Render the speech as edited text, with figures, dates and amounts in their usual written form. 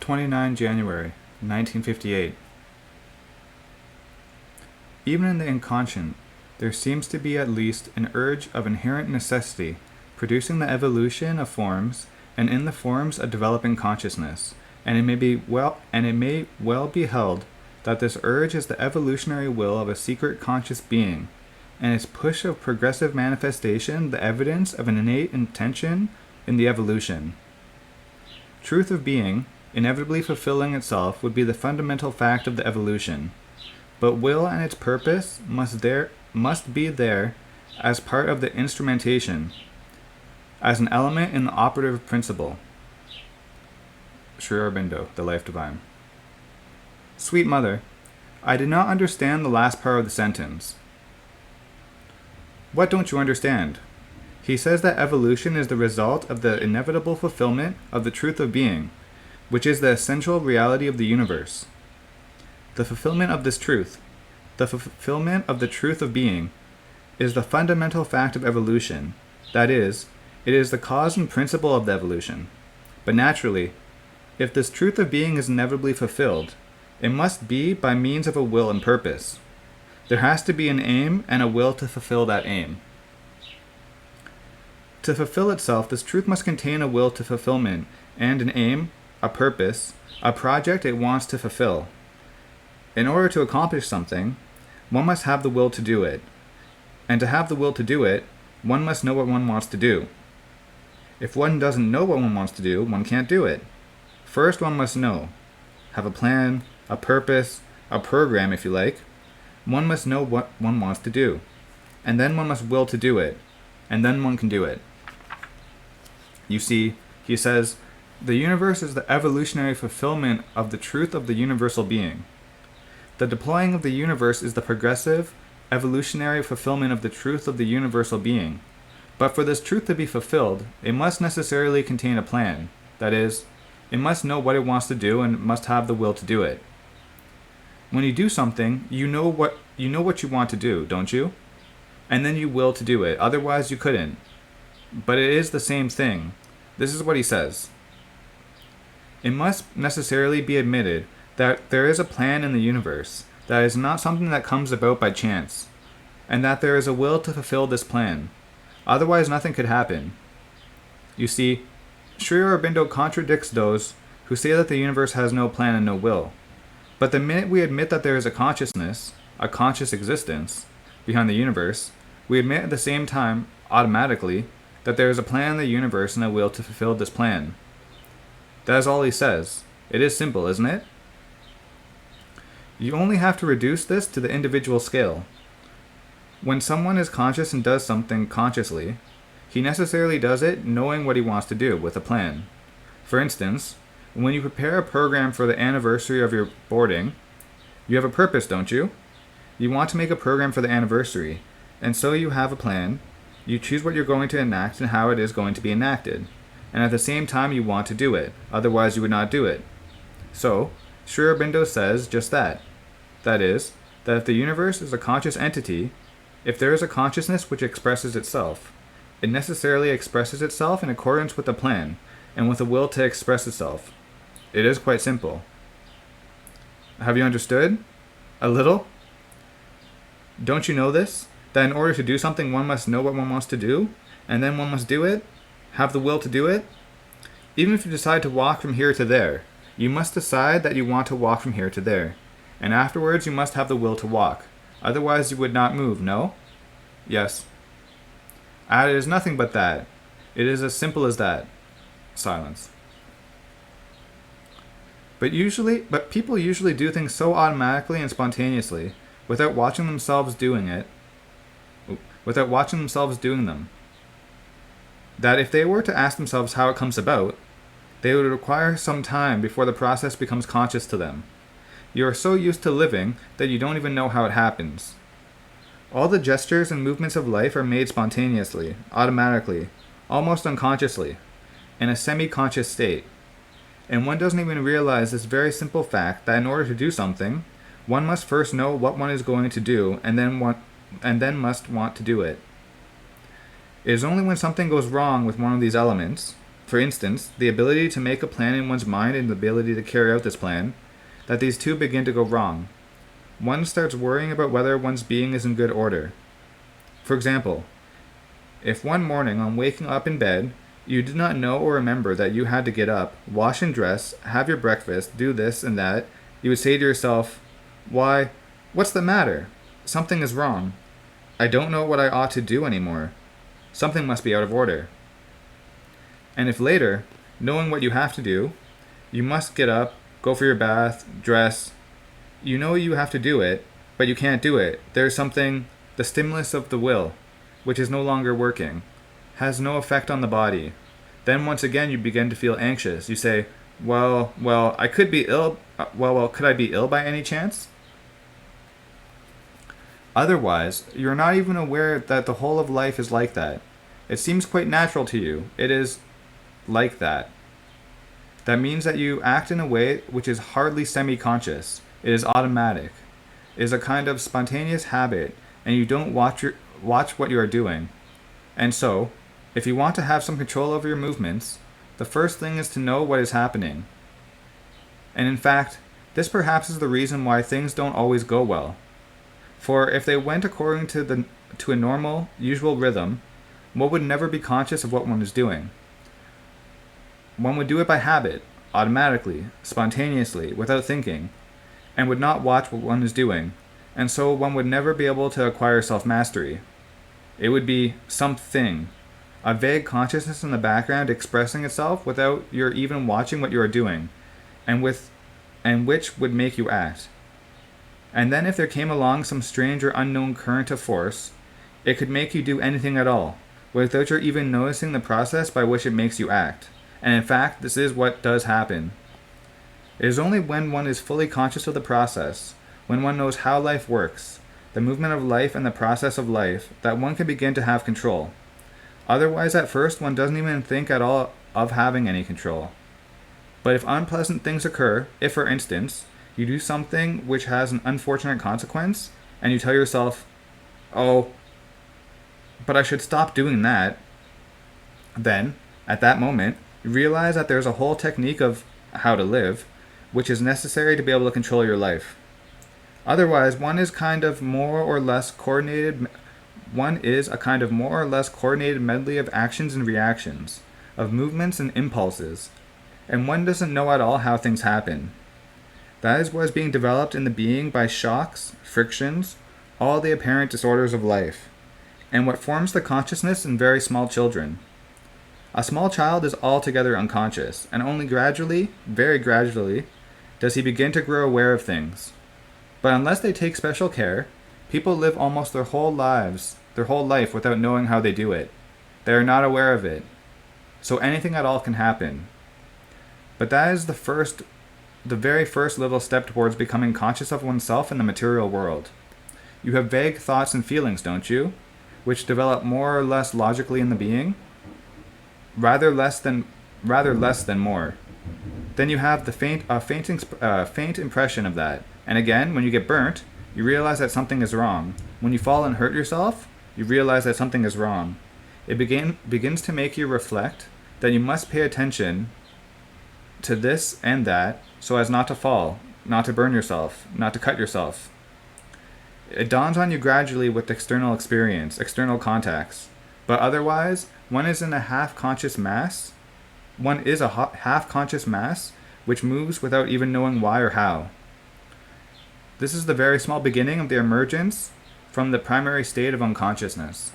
29 January 1958. Even in the inconscient, there seems to be at least an urge of inherent necessity producing the evolution of forms, and in the forms a developing consciousness, and it may well be held that this urge is the evolutionary will of a secret conscious being, and its push of progressive manifestation the evidence of an innate intention in the evolution. Truth of being, inevitably fulfilling itself, would be the fundamental fact of the evolution, but will and its purpose must be there as part of the instrumentation, as an element in the operative principle. Sri Aurobindo, The Life Divine. Sweet Mother, I did not understand the last part of the sentence. What don't you understand? He says that evolution is the result of the inevitable fulfillment of the truth of being, which is the essential reality of the universe. The fulfillment of this truth, the fulfillment of the truth of being, is the fundamental fact of evolution. That is, it is the cause and principle of the evolution. But naturally, if this truth of being is inevitably fulfilled, it must be by means of a will and purpose. There has to be an aim and a will to fulfill that aim. To fulfill itself, this truth must contain a will to fulfillment and an aim, a purpose, a project it wants to fulfill. In order to accomplish something, one must have the will to do it. And to have the will to do it, one must know what one wants to do. If one doesn't know what one wants to do, one can't do it. First, one must know. Have a plan, a purpose, a program, if you like. One must know what one wants to do. And then one must will to do it. And then one can do it. You see, he says, the universe is the evolutionary fulfillment of the truth of the universal being. The deploying of the universe is the progressive, evolutionary fulfillment of the truth of the universal being. But for this truth to be fulfilled, it must necessarily contain a plan. That is, it must know what it wants to do and must have the will to do it. When you do something, you know what you want to do, don't you? And then you will to do it, otherwise you couldn't. But it is the same thing. This is what he says. It must necessarily be admitted that there is a plan in the universe, that is not something that comes about by chance, and that there is a will to fulfill this plan. Otherwise nothing could happen. You see, Sri Aurobindo contradicts those who say that the universe has no plan and no will. But the minute we admit that there is a consciousness, a conscious existence, behind the universe, we admit at the same time, automatically, that there is a plan in the universe and a will to fulfill this plan. That is all he says. It is simple, isn't it? You only have to reduce this to the individual scale. When someone is conscious and does something consciously, he necessarily does it knowing what he wants to do with a plan. For instance, when you prepare a program for the anniversary of your boarding, you have a purpose, don't you? You want to make a program for the anniversary, and so you have a plan. You choose what you're going to enact and how it is going to be enacted, and at the same time you want to do it, otherwise you would not do it. So, Sri Aurobindo says just that. That is, that if the universe is a conscious entity, if there is a consciousness which expresses itself, it necessarily expresses itself in accordance with a plan, and with a will to express itself. It is quite simple. Have you understood? A little? Don't you know this? That in order to do something one must know what one wants to do, and then one must do it? Have the will to do it? Even if you decide to walk from here to there, you must decide that you want to walk from here to there, and afterwards you must have the will to walk. Otherwise you would not move, no? Yes. It is nothing but that. It is as simple as that. Silence. But people usually do things so automatically and spontaneously, without watching themselves doing them, that if they were to ask themselves how it comes about, they would require some time before the process becomes conscious to them. You are so used to living that you don't even know how it happens. All the gestures and movements of life are made spontaneously, automatically, almost unconsciously, in a semi-conscious state. And one doesn't even realize this very simple fact that in order to do something, one must first know what one is going to do and then must want to do it. It is only when something goes wrong with one of these elements, For instance, the ability to make a plan in one's mind and the ability to carry out this plan, that these two begin to go wrong. One starts worrying about whether one's being is in good order. For example, if one morning on waking up in bed, you did not know or remember that you had to get up, wash and dress, have your breakfast, do this and that, you would say to yourself, "Why, what's the matter? Something is wrong. I don't know what I ought to do anymore. Something must be out of order." And if later, knowing what you have to do, you must get up, go for your bath, dress, you know you have to do it, but you can't do it. There's something, the stimulus of the will, which is no longer working, has no effect on the body. Then once again you begin to feel anxious. You say, well, I could be ill. Could I be ill by any chance? Otherwise, you're not even aware that the whole of life is like that. It seems quite natural to you. It is like that. That means that you act in a way which is hardly semi-conscious. It is automatic. It is a kind of spontaneous habit, and you don't watch what you are doing. And so, if you want to have some control over your movements, the first thing is to know what is happening. And in fact, this perhaps is the reason why things don't always go well. For if they went according to a normal, usual rhythm, one would never be conscious of what one is doing. One would do it by habit, automatically, spontaneously, without thinking, and would not watch what one is doing, and so one would never be able to acquire self-mastery. It would be something, a vague consciousness in the background expressing itself without your even watching what you are doing, and which would make you act. And then if there came along some strange or unknown current of force, it could make you do anything at all, without your even noticing the process by which it makes you act. And in fact, this is what does happen. It is only when one is fully conscious of the process, when one knows how life works, the movement of life and the process of life, that one can begin to have control. Otherwise, at first, one doesn't even think at all of having any control. But if unpleasant things occur, if, for instance, you do something which has an unfortunate consequence, and you tell yourself, "Oh, but I should stop doing that," then, at that moment, you realize that there's a whole technique of how to live, which is necessary to be able to control your life. Otherwise, one is a kind of more or less coordinated medley of actions and reactions, of movements and impulses, and one doesn't know at all how things happen. That is what is being developed in the being by shocks, frictions, all the apparent disorders of life, and what forms the consciousness in very small children. A small child is altogether unconscious, and only gradually, very gradually, does he begin to grow aware of things. But unless they take special care, people live almost their whole life without knowing how they do it. They are not aware of it. So anything at all can happen. But that is the very first little step towards becoming conscious of oneself in the material world. You have vague thoughts and feelings, don't you, which develop more or less logically in the being? Rather less than more. Then you have the faint impression of that. And again, when you get burnt, you realize that something is wrong. When you fall and hurt yourself, you realize that something is wrong. It begins to make you reflect that you must pay attention to this and that so as not to fall, not to burn yourself, not to cut yourself. It dawns on you gradually with external experience, external contacts. But otherwise, one is a half-conscious mass which moves without even knowing why or how. This is the very small beginning of the emergence from the primary state of unconsciousness.